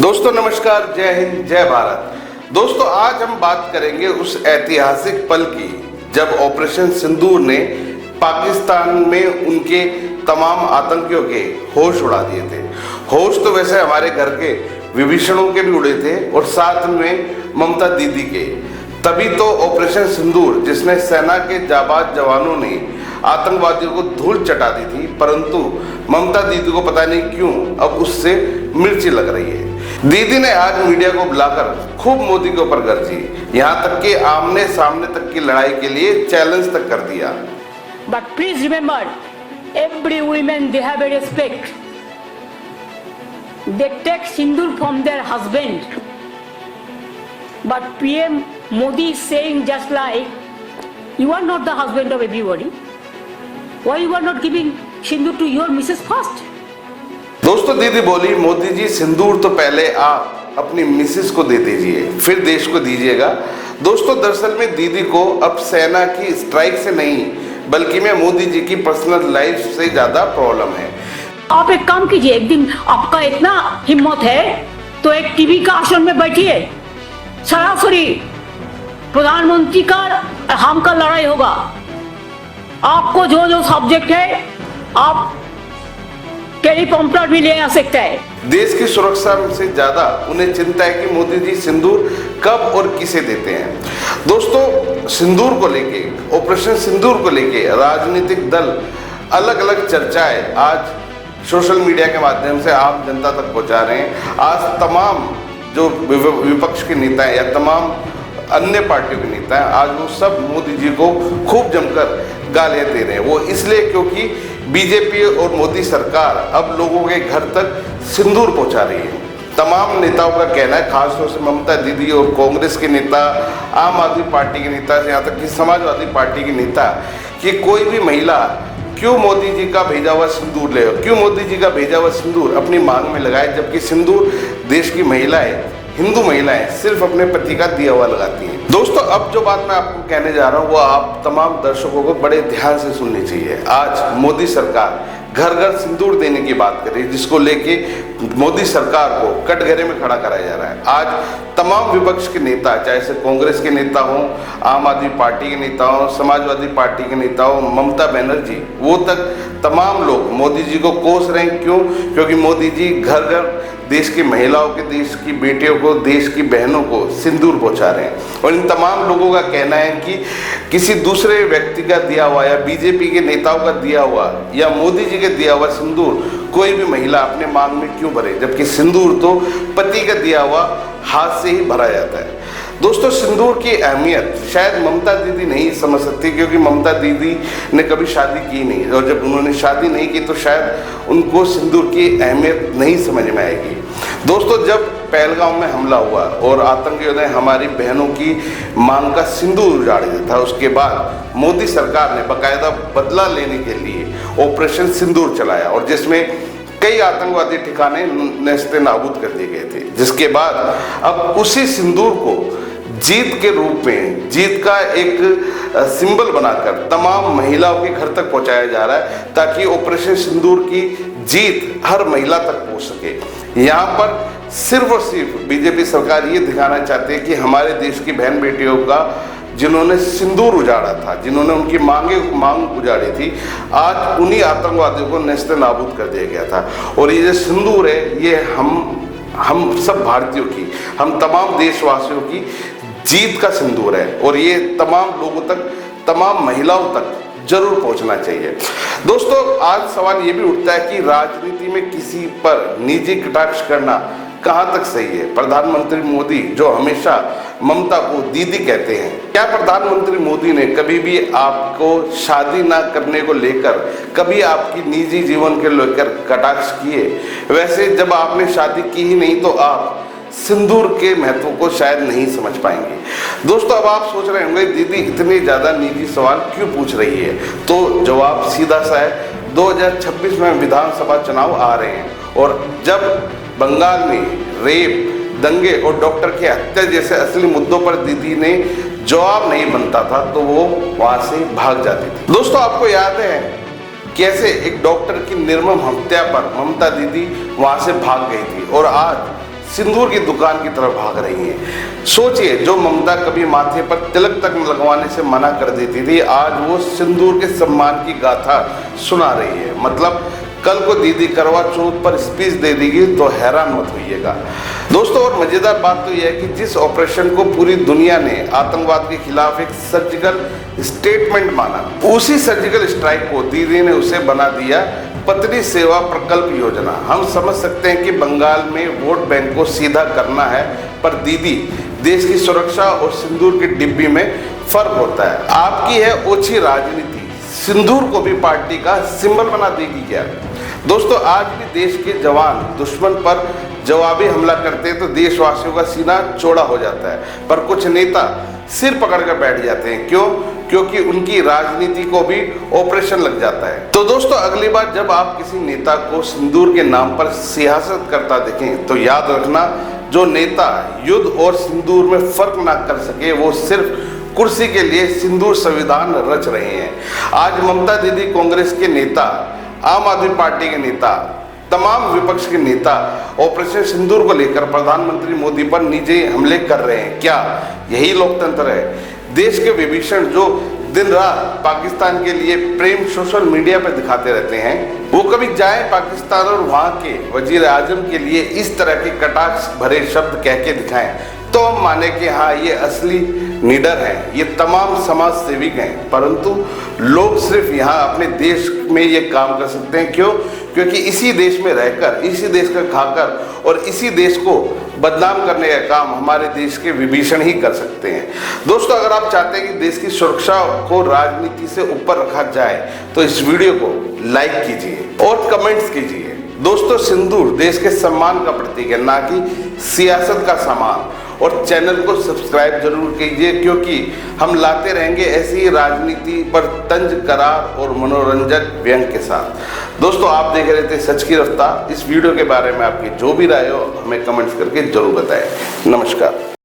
दोस्तों नमस्कार, जय हिंद, जय भारत। दोस्तों आज हम बात करेंगे उस ऐतिहासिक पल की जब ऑपरेशन सिंदूर ने पाकिस्तान में उनके तमाम आतंकियों के होश उड़ा दिए थे। होश तो वैसे हमारे घर के विभीषणों के भी उड़े थे और साथ में ममता दीदी के। तभी तो ऑपरेशन सिंदूर, जिसने सेना के जाबाज जवानों ने आतंकवादियों को धूल चटा दी थी, परंतु ममता दीदी को पता नहीं क्यों अब उससे मिर्ची लग रही है। दीदी ने आज मीडिया को बुलाकर खूब मोदी के ऊपर गरजी, यहाँ तक कि आमने सामने तक की लड़ाई के लिए चैलेंज तक कर दिया। But please remember, every women they have a respect. They take sindoor from their husband. But PM Modi is saying just like you are not the husband of everybody. Why you are not giving sindoor to your Mrs. first? दोस्तों दीदी बोली, मोदी जी सिंदूर तो पहले आप अपनी Mrs को दे दीजिए, फिर देश को दीजिएगा। दोस्तों दरअसल में दीदी को अब सेना की स्ट्राइक से नहीं बल्कि में मोदी जी की पर्सनल लाइफ से ज्यादा प्रॉब्लम है। आप एक काम कीजिए, एक दिन आपका इतना हिम्मत है तो एक टीवी का आसन में बैठिए, सरासरी प्रधानमंत्री का हम का लड़ाई होगा। आपको जो जो सब्जेक्ट है आप टेलीप्रॉम्प्टर भी ले आ सकता है। देश की सुरक्षा से ज्यादा उन्हें चिंता है कि मोदी जी सिंदूर कब और किसे देते हैं। दोस्तों सिंदूर को लेके, ऑपरेशन सिंदूर को लेके राजनीतिक दल अलग अलग चर्चाएं आज सोशल मीडिया के माध्यम से आम जनता तक पहुंचा रहे हैं। आज तमाम जो विपक्ष के नेता हैं या तमाम अन्य पार्टियों के नेता हैं, आज वो सब मोदी जी को खूब जमकर गालियां दे रहे हैं। वो इसलिए क्योंकि बीजेपी और मोदी सरकार अब लोगों के घर तक सिंदूर पहुंचा रही है। तमाम नेताओं का कहना है, खासतौर से ममता दीदी और कांग्रेस के नेता, आम आदमी पार्टी के नेता, यहाँ तक कि समाजवादी पार्टी के नेता, कि कोई भी महिला क्यों मोदी जी का भेजा हुआ सिंदूर ले, क्यों मोदी जी का भेजा हुआ सिंदूर अपनी मांग में लगाए, जबकि सिंदूर देश की महिलाएं, हिंदू महिलाएं सिर्फ अपने पति का दिया हुआ लगाती हैं। दोस्तों अब जो बात मैं आपको कहने जा रहा हूँ वो आप तमाम दर्शकों को बड़े ध्यान से सुननी चाहिए। आज मोदी सरकार घर घर सिंदूर देने की बात कर रही है, जिसको लेके मोदी सरकार को कटघरे में खड़ा कराया जा रहा है। आज तमाम विपक्ष के नेता, चाहे से कांग्रेस के नेता हों, आम आदमी पार्टी के नेता हों, समाजवादी पार्टी के नेता हों, ममता बनर्जी, वो तक तमाम लोग मोदी जी को कोस रहे हैं। क्यों? क्योंकि मोदी जी घर घर देश की महिलाओं के, देश की बेटियों को, देश की बहनों को सिंदूर पहुंचा रहे हैं। और इन तमाम लोगों का कहना है कि किसी दूसरे व्यक्ति का दिया हुआ या बीजेपी के नेताओं का दिया हुआ या मोदी जी के दिया हुआ सिंदूर कोई भी महिला अपने मांग में क्यों भरे, जबकि सिंदूर तो पति का दिया हुआ हाथ से ही भरा जाता है। दोस्तों सिंदूर की अहमियत शायद ममता दीदी नहीं समझ सकती, क्योंकि ममता दीदी ने कभी शादी की नहीं, और जब उन्होंने शादी नहीं की तो शायद उनको सिंदूर की अहमियत नहीं समझ में आएगी। दोस्तों जब पहलगाम में हमला हुआ और आतंकियों ने हमारी बहनों की मांग का सिंदूर उजाड़ दिया था, उसके बाद मोदी सरकार ने बाकायदा बदला लेने के लिए ऑपरेशन सिंदूर चलाया, और जिसमें कई आतंकवादी ठिकाने नेस्ते नाबूद कर दिए गए थे। जिसके बाद अब उसी सिंदूर को जीत के रूप में, जीत का एक सिंबल बनाकर तमाम महिलाओं के घर तक पहुंचाया जा रहा है, ताकि ऑपरेशन सिंदूर की जीत हर महिला तक पहुंच सके। यहाँ पर सिर्फ और सिर्फ बीजेपी सरकार ये दिखाना चाहती है कि हमारे देश की बहन बेटियों का, जिन्होंने सिंदूर उजाड़ा था, जिन्होंने उनकी मांग उजाड़ी थी, आज उन्हीं आतंकवादियों को नेस्ते नाबूद कर दिया गया था। और ये जो सिंदूर है, ये हम सब भारतीयों की, हम तमाम देशवासियों की जीत का सिंदूर है, और ये तमाम लोगों तक, तमाम महिलाओं तक जरूर पहुंचना चाहिए। दोस्तों आज सवाल ये भी उठता है कि राजनीति में किसी पर निजी कटाक्ष करना कहां तक सही है। प्रधानमंत्री मोदी जो हमेशा ममता को दीदी कहते हैं, क्या प्रधानमंत्री मोदी ने कभी भी आपको शादी ना करने को लेकर, कभी आपकी निजी जीवन के लेकर कटाक्ष किए? वैसे जब आपने शादी की ही नहीं तो आप सिंदूर के महत्व को शायद नहीं समझ पाएंगे। दोस्तों अब आप सोच रहे होंगे दीदी इतने ज्यादा निजी सवाल क्यों पूछ रही है, तो जवाब सीधा सा है। 2026 में विधानसभा चुनाव आ रहे हैं, और जब बंगाल में रेप, दंगे और डॉक्टर की हत्या जैसे असली मुद्दों पर दीदी ने जवाब नहीं बनता था तो वो वहां से भाग जाती थी। दोस्तों आपको याद है कैसे एक डॉक्टर की निर्मम हत्या पर ममता दीदी वहां से भाग गई थी, और आज सिंदूर की दुकान की तरफ भाग रही हैं। सोचिए, जो ममता कभी माथे पर तिलक तक लगवाने से मना कर देती थी, आज वो सिंदूर के सम्मान की गाथा सुना रही है। मतलब कल को दीदी करवा चौथ पर स्पीच दे देगी तो हैरान मत होइएगा दोस्तों। और मजेदार बात तो यह है कि जिस ऑपरेशन को पूरी दुनिया ने आतंकवाद के खिलाफ एक सर्जिकल स्टेटमेंट माना, उसी सर्जिकल स्ट्राइक को दीदी ने उसे बना दिया पत्नी सेवा प्रकल्प योजना। हम समझ सकते हैं कि बंगाल में वोट बैंक को सीधा करना है, पर दीदी, देश की सुरक्षा और सिंदूर की डिब्बी में फर्क होता है। आपकी है ओछी राजनीति सिंदूर को भी पार्टी का सिंबल बना देगी क्या? दोस्तों, आज भी देश के जवान दुश्मन पर जवाबी हमला करते हैं तो देशवासियों का सीना चौड़ा हो जाता है, पर कुछ नेता सिर पकड़कर बैठ जाते हैं। क्यों? क्योंकि उनकी राजनीति को भी ऑपरेशन लग जाता है। तो दोस्तों, अगली बार जब आप किसी नेता को सिंदूर के नाम पर सियासत करता देखें तो याद रखना, जो नेता युद्ध और सिंदूर में फर्क ना कर सके, वो सिर्फ कुर्सी के लिए सिंदूर संविधान रच रहे हैं। आज ममता दीदी, कांग्रेस के नेता, आम आदमी पार्टी के नेता, तमाम विपक्ष के नेता ऑपरेशन सिंदूर को लेकर प्रधानमंत्री मोदी पर निजी हमले कर रहे हैं। क्या यही लोकतंत्र है? देश के विभीषण जो दिन रात पाकिस्तान के लिए प्रेम सोशल मीडिया पर दिखाते रहते हैं, वो कभी जाए पाकिस्तान और वहां के वजीर आजम के लिए इस तरह के कटाक्ष भरे शब्द कह के दिखाएं तो हम माने कि हाँ, ये असली लीडर हैं, ये तमाम समाज सेविक हैं। परंतु लोग सिर्फ यहाँ अपने देश में ये काम कर सकते हैं। क्यों? क्योंकि इसी देश में रहकर, इसी देश का खाकर और इसी देश को बदनाम करने का काम हमारे देश के विभीषण ही कर सकते हैं। दोस्तों, अगर आप चाहते हैं कि देश की सुरक्षा को राजनीति से ऊपर रखा जाए तो इस वीडियो को लाइक कीजिए और कमेंट्स कीजिए। दोस्तों, सिंदूर देश के सम्मान का प्रतीक है, ना कि सियासत का सामान। और चैनल को सब्सक्राइब जरूर कीजिए, क्योंकि हम लाते रहेंगे ऐसी ही राजनीति पर तंज करार और मनोरंजक व्यंग के साथ। दोस्तों, आप देख रहे थे सच की रफ्तार। इस वीडियो के बारे में आपकी जो भी राय हो हमें कमेंट्स करके जरूर बताएं। नमस्कार।